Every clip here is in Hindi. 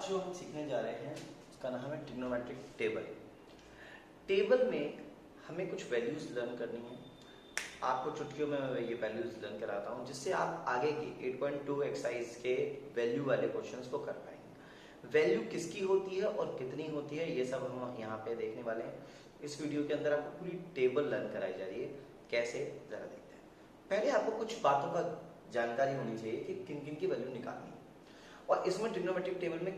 जो हम सीखने जा रहे हैं उसका नाम है ट्रिग्नोमेट्रिक टेबल। टेबल में हमें कुछ वैल्यूज लर्न करनी है। आपको चुटकियों में मैं ये वैल्यूज लर्न कराता हूँ जिससे आप आगे की 8.2 एक्सरसाइज के वैल्यू वाले क्वेश्चंस को कर पाएंगे। वैल्यू किसकी होती है और कितनी होती है ये सब हम यहाँ पे देखने वाले हैं। इस वीडियो के अंदर आपको पूरी टेबल लर्न कराई जा रही है। कैसे, जरा देखते हैं। पहले आपको कुछ बातों का जानकारी होनी चाहिए कि किन किन की वैल्यू निकालनी है और इसमें ट्रिग्नोमेट्रिक टेबल में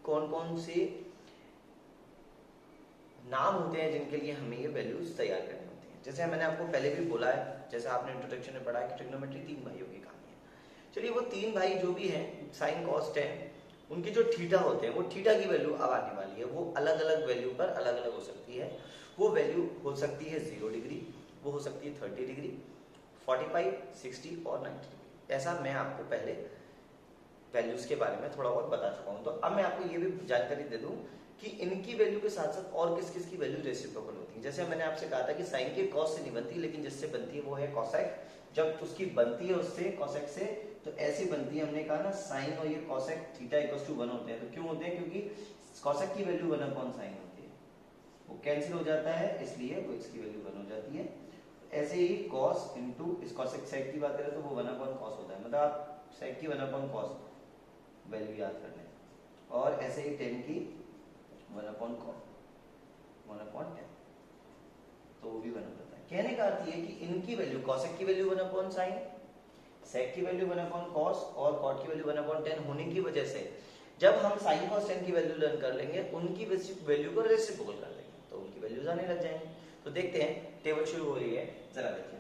कौन कौन से नाम होते हैं जिनके लिए हमें ये वैल्यूज तैयार करनी होती हैं। जैसे मैंने आपको पहले भी बोला है, जैसे आपने इंट्रोडक्शन में पढ़ा है कि ट्रिग्नोमेट्री 3 भाइयों की कहानी है। चलिए वो 3 भाई जो भी हैं, साइन कॉस टेन, उनके जो थीटा होते हैं वो थीटा की वैल्यू अब आने वाली है। वो अलग अलग वैल्यू पर अलग अलग हो सकती है। वो वैल्यू हो सकती है 0 डिग्री, वो हो सकती है 30 डिग्री, 45, 60 और 90 डिग्री। ऐसा मैं आपको पहले वैल्यूज के बारे में थोड़ा बहुत बता चुका हूँ। तो अब मैं आपको ये भी जानकारी दे दूं कि इनकी वैल्यू के साथ साथ और किस किस की वैल्यू रेसिप्रोकल होती है। जैसे मैंने आपसे कहा था कि साइन के कॉस से नहीं बनती, लेकिन जिससे बनती है वो है कॉसेक। जब उसकी बनती है उससे कॉसेक से, तो ऐसी बनती है। हमने कहा ना साइन और ये कॉसेक थीटा इक्वल्स टू 1 होते हैं। तो क्यों होते हैं? क्योंकि कॉसेक की वैल्यू 1 अपॉन साइन होती है, वो कैंसिल हो जाता है, इसलिए वो इसकी वैल्यू 1 हो जाती है। ऐसे ही कॉस इंटू इस कॉसेक सेक की बात करें तो वो 1 अपॉन कॉस होता है। मतलब आप सेक की 1 अपॉन कॉस वैल्यू याद कर लें। और ऐसे ही टेन की 1 अपॉन कॉस, 1 अपॉन टेन, तो वो भी 1 होता है। कहने का अर्थ ये है कि इनकी वैल्यू, कॉसेक की वैल्यू 1 अपॉन साइन, सेक की वैल्यू 1 अपॉन कॉस और कॉट की वैल्यू 1 अपॉन टेन होने की वजह से जब हम साइन कॉस टेन की वैल्यू लर्न कर लेंगे, उनकी वैल्यू को रेसिप्रोकल कर लेंगे तो उनकी वैल्यूज आने लग जाएंगे। तो देखते हैं, टेबल शुरू हो रही है, जरा देखिए।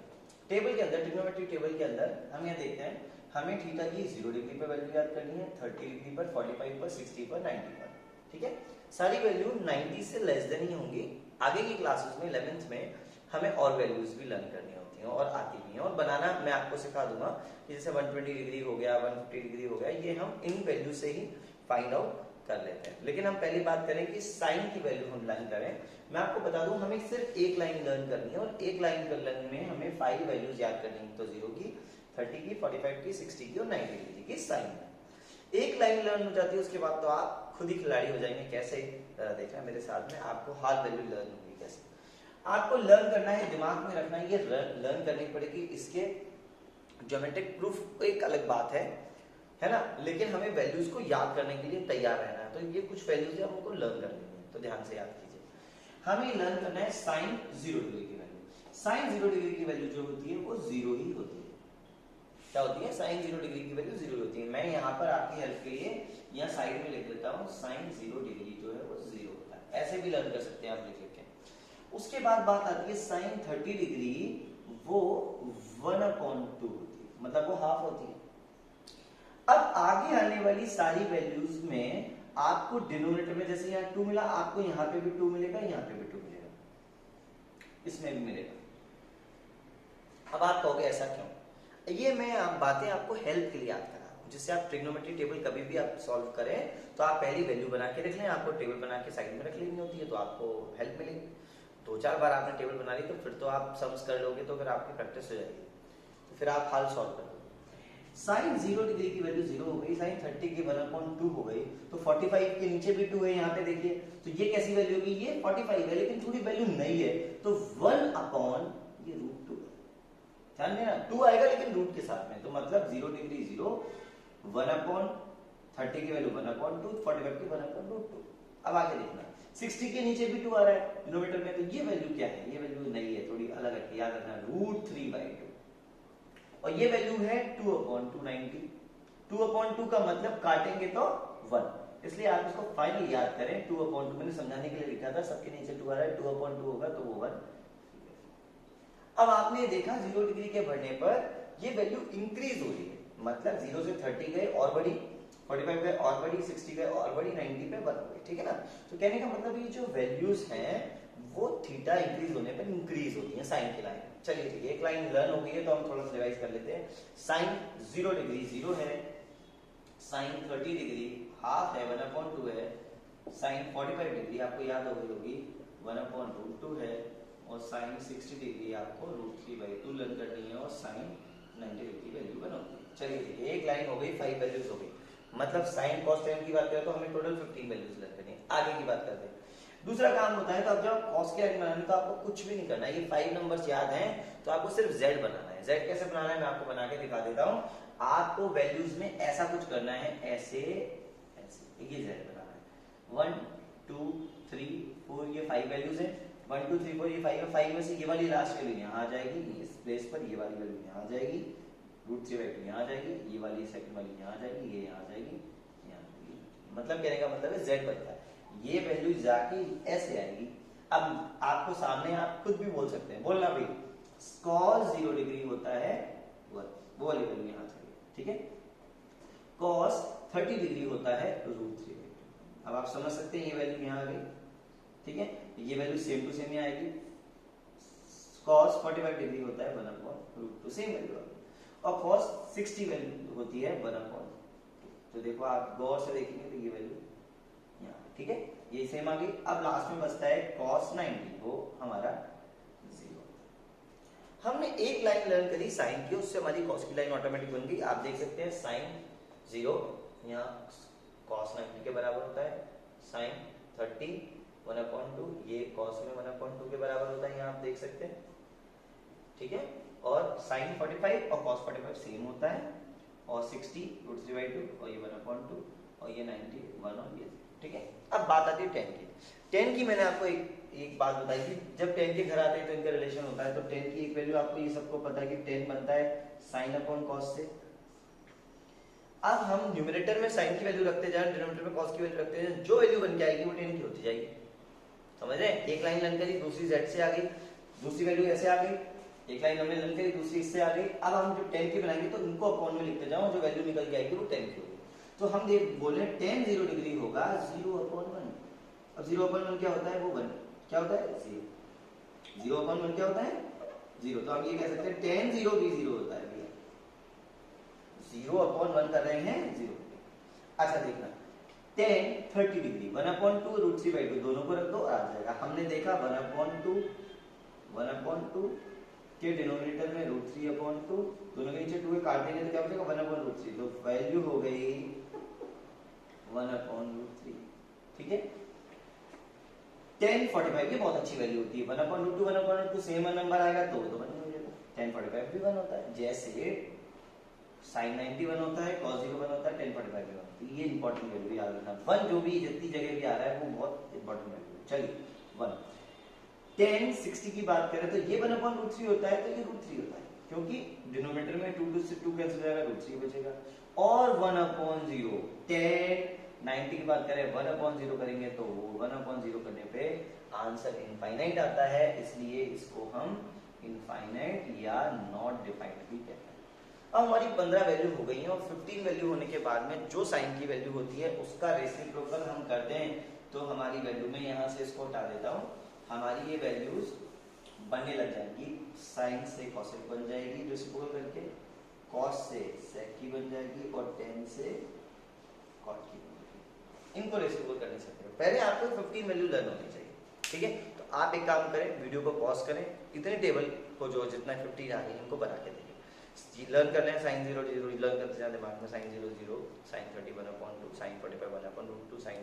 टेबल के अंदर, ट्रिग्नोमेट्रिक टेबल के अंदर हम ये देखते हैं, हमें थीटा की 0 डिग्री पर वैल्यू याद करनी है, 30 डिग्री पर, 45 पर, 60 पर, 90 पर। ठीक है, सारी वैल्यू 90 से लेस देन ही होंगी। आगे की क्लासेस में 11th में हमें और वैल्यूज भी लर्न करनी होती हैं और आती भी हैं। और बनाना मैं आपको सिखा दूंगा कि जैसे 120 डिग्री हो गया, 150 डिग्री हो गया, ये हम इन वैल्यू से ही फाइंड आउट कर लेते हैं। लेकिन हम पहली बात करें कि साइन की वैल्यू हम लर्न करें। मैं आपको बता दूं, हमें सिर्फ एक लाइन लर्न करनी है और एक लाइन लर्न में हमें 5 वैल्यूज याद करनी है। तो 0 की, 30 की, 45 की, 60 की और 90 डिग्री की साइन में एक लाइन लर्न हो जाती है। उसके बाद तो आप खुद ही खिलाड़ी हो जाएंगे। कैसे, देखना मेरे साथ में, आपको हार वैल्यू लर्न होगी। कैसे आपको लर्न करना है, दिमाग में रखना है, ये लर्न करनी पड़ेगी। इसके ज्योमेट्रिक प्रूफ एक अलग बात है ना, लेकिन हमें वैल्यूज को याद करने के लिए तैयार रहना है। तो ये कुछ वैल्यूज है, हमको लर्न कर लेनी है, तो ध्यान से याद कीजिए। हमें लर्न करना है साइन 0 डिग्री की वैल्यू। साइन 0 डिग्री की वैल्यू जो होती है वो 0 ही होती है। क्या होती है? साइन 0 डिग्री की वैल्यू 0 होती है। मैं यहाँ पर आपकी हेल्प के लिए यहाँ साइड में लिख लेता हूँ, साइन 0 डिग्री जो है वो 0 होता है। ऐसे भी लर्न कर सकते हैं आप लिख के। उसके बाद बात आती है साइन 30 डिग्री, वो 1 अपॉन 2 होती है, मतलब वो हाफ होती है। अब आगे आने वाली सारी वैल्यूज में आपको डिनोमिनेटर में, जैसे यहाँ 2 मिला, आपको यहाँ पे भी 2 मिलेगा, यहाँ पे भी 2 मिलेगा, इसमें भी मिलेगा। अब आप कहोगे ऐसा क्यों? ये मैं बातें आपको हेल्प के लिए याद करा रहा हूं, जिससे आप ट्रिग्नोमेट्री टेबल कभी भी आप सॉल्व करें तो आप पहली वैल्यू बना के रख लें। आपको टेबल बना के साइड में रख लेनी होती है, तो आपको हेल्प मिलेगी। 2-4 बार आपने टेबल बना ली तो फिर तो आप सम्स कर लोगे, तो फिर आपकी प्रैक्टिस हो जाएगी, तो फिर आप हाल सॉल्व कर लोगे। साइन 0 डिग्री की वैल्यू 0 हो गई, साइन 30 की 1 अपॉन 2 हो गई, तो 45 के नीचे भी 2 है, यहाँ पे देखिए। तो ये कैसी वैल्यू होगी? ये 45 है, लेकिन थोड़ी वैल्यू नहीं है, तो 1 अपॉन ये √2। ध्यान देना, 2 आएगा लेकिन रूट के साथ में, तो मतलब 0 डिग्री 0, 1 अपॉन 30 की वैल्यू 1 अपॉन 2, 45 की 1 अपॉन √2। अब आगे देखना, 60 के नीचे भी 2 आ रहा है डिनोमिनेटर में, तो ये वैल्यू क्या है? ये वैल्यू नहीं है, थोड़ी अलग है, याद रखना, √3/2। और ये वैल्यू है 2 अपॉन 290। 2 अपॉन 2 का मतलब काटेंगे तो 1, इसलिए आप इसको फाइनल याद करें। 2 अपॉन 2 मैंने समझाने के लिए लिखा था, सबके नीचे 2 आ रहा है, 2 अपॉन 2 होगा तो वो 1। अब आपने देखा 0 डिग्री के बढ़ने पर ये वैल्यू इंक्रीज हो रही है, मतलब 0 से 30 गए और बढ़ी, 45 गए और बढ़ी, 60 गए और बढ़ी, 90 पे 1 हो गई। ठीक है ना? तो कहने का मतलब ये जो वैल्यूज हैं वो थीटा इंक्रीज होने पर इंक्रीज होती है साइन की लाइन। चलिए ठीक है, एक लाइन लर्न हो गई है, तो हम थोड़ा सा रिवाइज कर लेते हैं। साइन 0 डिग्री 0 है, साइन 30 डिग्री हाफ है, 1 अपॉन 2 है, साइन 45 डिग्री आपको याद हो गई होगी, 1 अपॉन √2 है, और साइन 60 डिग्री आपको √3/2 लर्न करनी है, और साइन 90 डिग्री वैल्यू 1 होगी। चलिए ठीक है, एक लाइन हो गई, 5 वैल्यूज हो गई। मतलब साइन कॉस टेन की बात करें तो हमें टोटल 15 वैल्यूज लर्न करनी है। आगे की बात करते हैं। दूसरा काम होता है तो अब जब कॉस की लाइन बनानी तो आपको कुछ भी नहीं करना है, ये 5 नंबर्स याद हैं तो आपको सिर्फ z बनाना है। z कैसे बनाना है मैं आपको बना के दिखा देता हूँ। आपको वैल्यूज में ऐसा कुछ करना है, ऐसे ऐसे ये z बनाना है। 1 2 3 4 ये 5 वैल्यूज है। 1 2 3 4 ये 5 है। 5 में से ये वाली लास्ट वैल्यू यहाँ आ जाएगी, इस प्लेस पर ये वाली वैल्यू यहाँ आ जाएगी, √3/2 यहाँ आ जाएगी, ये वाली सेकंड वाली यहाँ आ जाएगी, ये यहाँ आ जाएगी, यहाँ आ जाएगी। मतलब कहने का मतलब है z बनता है, ये वैल्यू जाके ऐसे आएगी। अब आपको सामने आप खुद भी बोल सकते हैं, बोलना भी cos 0 डिग्री होता है 1, वो वाली वैल्यू यहाँ चाहिए, ठीक है। cos 30 डिग्री होता है √3/2। अब आप समझ सकते हैं ये वैल्यू यहाँ आ गई, ठीक है। ये वैल्यू सेम टू सेम ही आएगी। cos 45 डिग्री होता है 1/√2, सेम वैल्यू आ गई। और cos 60 वैल्यू होती है 1/2। तो देखो आप गौर से देखेंगे तो ये वैल्यू यहाँ, ठीक है, ये सेम आ गई। अब लास्ट में बचता है cos 90, वो हमारा 0। हमने एक लाइन लर्न करी साइन की, उससे हमारी cos की लाइन ऑटोमेटिक बन गई। आप देख सकते हैं sin 0 यहाँ cos 90 के बराबर होता है, sin 30 1/2 ये cos में 1/2 के बराबर होता है, यहाँ आप देख सकते हैं, ठीक है। और sin 45 और cos 45 सेम होता है, और 60 √3/2 और ये 1/2 और ये 90 1 और ये, ठीक है। अब बात आती है 10 की। 10 की मैंने आपको एक बात बताई थी, जब 10 के घर आते हैं तो इनका रिलेशन होता है। तो 10 की एक वैल्यू आपको ये सबको पता है कि 10 बनता है sin/cos से। अब हम न्यूमरेटर में साइन की वैल्यू रखते जाए, डिनोमिनेटर में cos की वैल्यू रखते जाए, जो वैल्यू बन के आएगी वो 10 की होती जाएगी। समझ रहे हैं? एक लाइन लर्न करी, दूसरी z से आ गई, दूसरी वैल्यू ऐसे आ गई, एक लाइन हमने लर्न करी, दूसरी इससे आ गई। अब हम जो 10 की बनाएंगे तो इनको अपॉन में लिखते जाओ, जो वैल्यू निकल के आएगी वो 10 की होगी। तो हम बोले tan 0 डिग्री होगा 0/1। अब 0/1 क्या होता है? वो 1 क्या होता है? 0। 0/1 क्या होता है? 0। तो हम ये कह सकते हैं tan 0 भी 0 होता है भैया। 0/1 कर रहे हैं 0। अच्छा देखना, tan 30 डिग्री 1/2 √3/2 दोनों को रख दो, आ जाएगा। हमने देखा 1/2 के डिनोमिनेटर में √3/2, दोनों के नीचे 2 काट देंगे तो क्या बचेगा? 1/√3। तो वैल्यू हो गई 1/√3, ठीक है। tan 45 ये बहुत अच्छी वैल्यू होती है। 1/√2 1/√2 सेम नंबर आएगा तो 1 हो जाएगा। tan 45 भी 1 होता है, जैसे sin 90 1 होता है, cos 0 1 होता है, tan 45 भी 1 होता है। ये इंपॉर्टेंट वैल्यू याद रखना। 1 जो भी जितनी जगह भी आ रहा है वो बहुत इंपॉर्टेंट वैल्यू है। चलिए 1 tan 60 की बात करें तो ये 1/√3 होता है, तो ये √3 होता है, क्योंकि डिनोमिनेटर में 2 से 2 कैंसिल हो जाएगा, √3 बचेगा। और 1/0 tan 90 की बात करें 1/0 करेंगे तो वो 1/0 करने पे आंसर इनफाइनाइट आता है, इसलिए इसको हम इनफाइनाइट या नॉट डिफाइंड भी कहते हैं। अब हमारी 15 वैल्यू हो गई है, और 15 वैल्यू होने के बाद में जो साइन की वैल्यू होती है उसका रेसिप्रोकल हम करते हैं। तो हमारी वैल्यू में यहाँ से इसको हटा देता हूँ, हमारी ये वैल्यूज बनने लग जाएंगी। साइन से कॉसेक बन जाएगी रेसिप्रोकल करके, कॉस से सेक की बन जाएगी, और टेन से कॉट की बन जाएगी। इनको रेसिप्रोकल करने से पहले आपको 15 वैल्यू लर्न होनी चाहिए, ठीक है। तो आप एक काम करें, वीडियो को पॉज करें, इतने टेबल को जो जितना 15 आ गई इनको बना के देखिए, लर्न कर लें। sin 0 0 लर्न करते जाए दिमाग में, sin 0 0, sin 30 1/2, sin 45 1/√2, sin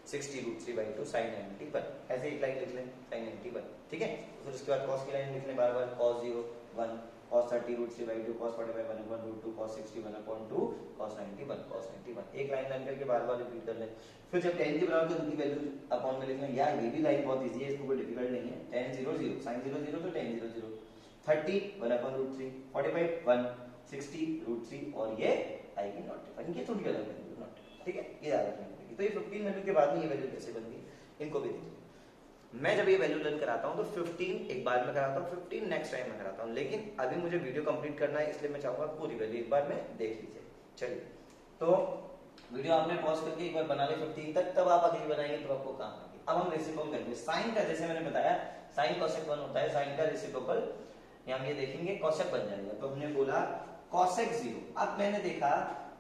60 √3/2, sin 90 1। ऐसे एक लाइन लिख लें sin 90 1, ठीक है। फिर उसके बाद cos की लाइन लिख लें बार बार, cos 0 1, cos 30 √3/2, cos 45 1/√2, cos 60 1/2, cos 90 1, cos 90 1। एक लाइन लर्न करके बार बार रिपीट कर लें। फिर जब tan की बनाओ तो इनकी वैल्यू अपॉन में लिख लें। यार ये भी लाइन बहुत इजी है, इसमें कोई डिफिकल्ट नहीं है। tan 0 0, sin 0 0 तो tan 0 0, 30 1/√3, 45 1, 60 √3, और ये आएगी नॉट डिफाइंड। ये थोड़ी अलग वैल्यू नॉट, ठीक है, ये याद रखना पड़ेगी। तो ये 15 वैल्यू के बाद में ये वैल्यू कैसे बनती है इनको भी देखिए। मैं जब ये वैल्यू लर्न कराता हूँ तो 15 एक बार में कराता हूँ, 15 नेक्स्ट टाइम में कराता हूँ, लेकिन अभी मुझे वीडियो कंप्लीट करना है, इसलिए मैं चाहूंगा पूरी वैल्यू एक बार में देख लीजिए। चलिए, तो वीडियो आपने पॉज करके एक बार बना ले 15 तक, तब आप अगली बनाएंगे तो आपको काम आएगी। अब हम रेसिप्रोकल करेंगे। साइन का जैसे मैंने बताया साइन कोसेक 1 होता है, साइन का रेसिप्रोकल हम ये देखेंगे कोसेक बन जाएगा। तो हमने बोला कोसेक 0। अब मैंने देखा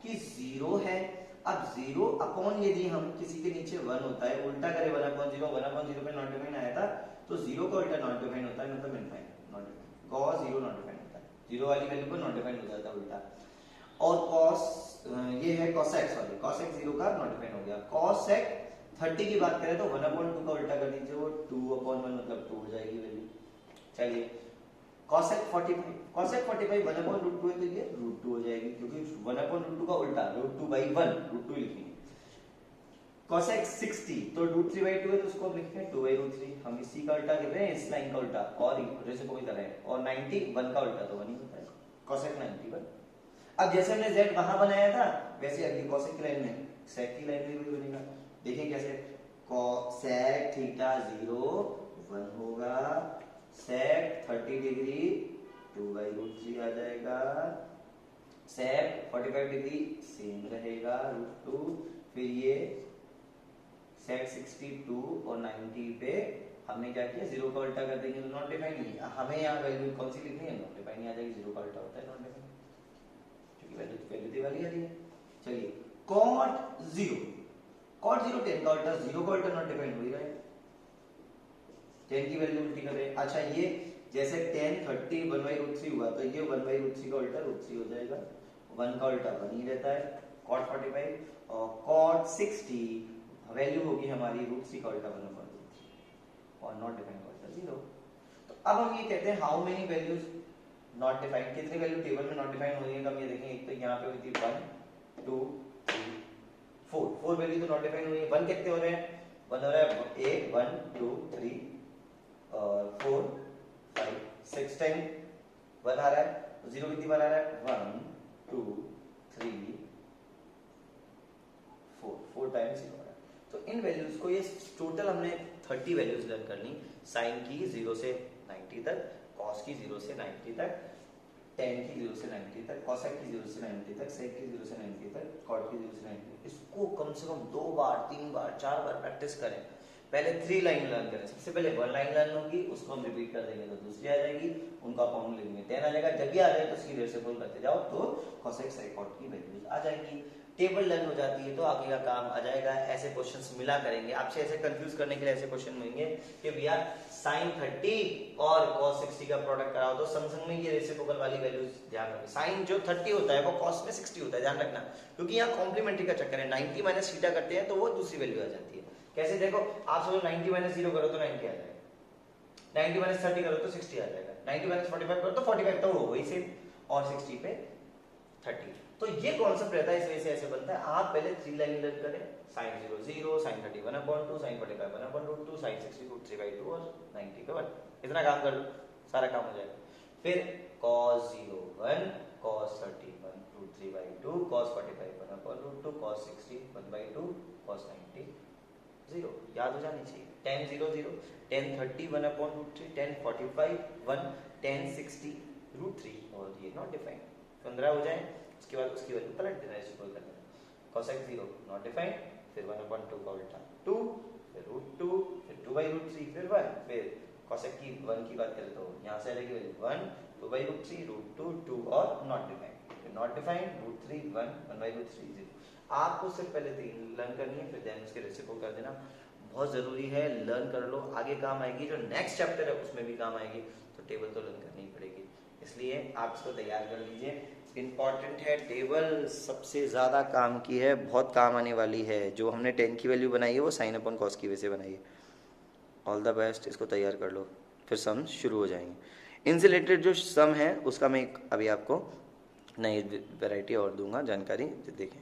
कि 0 है, अब 0 अपॉन यदि हम किसी के नीचे 1 होता है, उल्टा करें 1/0, 1/0 पे नॉट डिफाइंड आया था, तो 0 का उल्टा नॉट डिफाइंड होता है, मतलब infinite not defined. cos 0 not defined होता है, 0 वाली वैल्यू पर नॉट डिफाइंड हो जाता है उल्टा। और कॉस ये है कॉसेक, सॉरी कॉसेक 0 का नॉट डिफाइंड हो गया। कॉसेक 30 की बात करें तो 1/2 का उल्टा कर दीजिए, वो 2/1 मतलब 2 हो जाएगी वैल्यू। चलिए cosec 45, cosec 45 1/√2 है तो ये √2 हो जाएगी, क्योंकि 1/√2 का उल्टा √2/1 √2 लिखेंगे। cosec 60 तो √3/2 है तो उसको हम लिखते हैं 2/√3। हम इसी का उल्टा लिख रहे हैं, इस लाइन का उल्टा, और रेसिप्रोकल कर रहे हैं। और 90 1 का उल्टा तो 1 ही होता है, cosec 90 1। अब जैसे हमने z वहां बनाया था वैसे अगली cosec की लाइन में sec की लाइन में भी बनेगा। देखिए कैसे, cosec थीटा 0 1 होगा, sec 30 डिग्री 2/√3 आ जाएगा, sec 45 डिग्री सेम रहेगा √2। फिर ये sec 62 और 90 पे हमने क्या किया, 0 का उल्टा कर देंगे तो नॉट डिफाइंड नहीं है। हमें यहाँ वैल्यू कौन सी लिखनी है, नॉट डिफाइंड आ जाएगी, 0 का उल्टा होता है नॉट डिफाइंड, क्योंकि वैल्यू वाली आ रही है। चलिए cot 0, cot 0 10 का उल्टा, 0 का उल्टा नॉट डिफाइंड हो ही रहा है, 10 की वैल्यू उल्टी कर रहे हैं। अच्छा ये जैसे 10 30 1/√3 हुआ तो ये 1/√3 का उल्टा √3 हो जाएगा, 1 का उल्टा 1 ही रहता है। cot 45 और cot 60 वैल्यू होगी हमारी √3 का उल्टा 1/√3 और नॉट डिफाइंड का उल्टा 0। तो अब हम ये कहते हैं how many values not defined, कितनी वैल्यू टेबल में नॉट डिफाइंड हो रही है। तो हम ये देखेंगे, एक तो यहाँ पे हुई थी 1 2 3 4, 4 वैल्यू तो नॉट डिफाइंड हुई है। 1 कितने हो रहे हैं, 1 हो रहा है 1 2 3 और 4 5 6 10 1 आ रहा है, 0 कितनी बार आ रहा है 1 2 3 4 टाइम्स 0 आ रहा है। तो इन वैल्यूज को, ये टोटल हमने 30 वैल्यूज लर्न कर ली, साइन की 0 से 90 तक, कॉस की 0 से 90 तक, tan की 0 से 90 तक, cosec की 0 से 90 तक, sec की 0 से 90 तक, cot की 0 से 90 तक। इसको कम से कम 2 बार 3 बार 4 बार प्रैक्टिस करें। पहले 3 लाइन लर्न करें, सबसे पहले 1 लाइन लर्न होगी, उसको हम रिपीट कर देंगे तो दूसरी आ जाएगी, उनका फॉर्मूला लिखेंगे 10 आ जाएगा। जब भी आ जाए तो सीधे से बोल करते जाओ तो cosec sec cot की वैल्यूज आ जाएंगी, टेबल लर्न हो जाती है तो आगे का काम आ जाएगा। ऐसे क्वेश्चंस मिला करेंगे आपसे, ऐसे कंफ्यूज करने के लिए ऐसे क्वेश्चन मिलेंगे कि भैया sin 30 और cos 60 का प्रोडक्ट कराओ तो संग संग में ये रेसिप्रोकल वाली वैल्यूज ध्यान रखना। sin जो 30 होता है वो cos में 60 होता है, ध्यान रखना, क्योंकि यहाँ कॉम्प्लीमेंट्री का चक्कर है। 90 माइनस थीटा करते हैं तो वो दूसरी वैल्यू आ जाती है। कैसे, देखो आप सोचो 90 माइनस 0 करो तो 90 आ जाएगा, 90 माइनस 30 करो तो 60 आ जाएगा, 90 माइनस 45 करो तो 45, तो वो वही सेम, और 60 पे 30। तो ये कॉन्सेप्ट रहता है, इस वजह से ऐसे बनता है। आप पहले 3 लाइन लर्न करें, sin 0 0, sin 30 1/2, sin 45 1/√2, sin 60 √3/2 और 90 पे 1। इतना काम कर लो, सारा काम हो जाएगा। फिर cos 0 1, cos 30 √3/2, cos 45 1/√2, cos 60 1/2, cos 90 0, याद हो जानी चाहिए। tan 0 0, tan 30 1/√3, tan 45 1, tan 60 √3 और ये नॉट डिफाइंड। 15 हो जाए, उसके बाद उसकी वैल्यू पलट देना, इसको कर देना। cosec 0 नॉट डिफाइंड, फिर 1/2 का उल्टा 2, फिर √2, फिर 2/√3, फिर 1। फिर cosec की 1 की बात करें तो यहाँ से आएगी वैल्यू 1, 2/√3, √2 2 और नॉट डिफाइंड, फिर नॉट डिफाइंड √3 1, 1/√3 0। आपको सिर्फ पहले 3 लर्न करनी है, फिर देन उसके रेसिप्रोकल कर देना। बहुत जरूरी है, लर्न कर लो, आगे काम आएगी। जो नेक्स्ट चैप्टर है उसमें भी काम आएगी, तो टेबल तो लर्न करनी ही पड़ेगी, इसलिए आप इसको तैयार कर लीजिए। इंपॉर्टेंट है, टेबल सबसे ज़्यादा काम की है, बहुत काम आने वाली है। जो हमने 10 की वैल्यू बनाई है वो साइन अपॉन कॉस की वजह से बनाई है। ऑल द बेस्ट, इसको तैयार कर लो, फिर सम शुरू हो जाएंगे। इनसे रिलेटेड जो सम है उसका मैं अभी आपको नई वैरायटी और दूंगा जानकारी, देखें।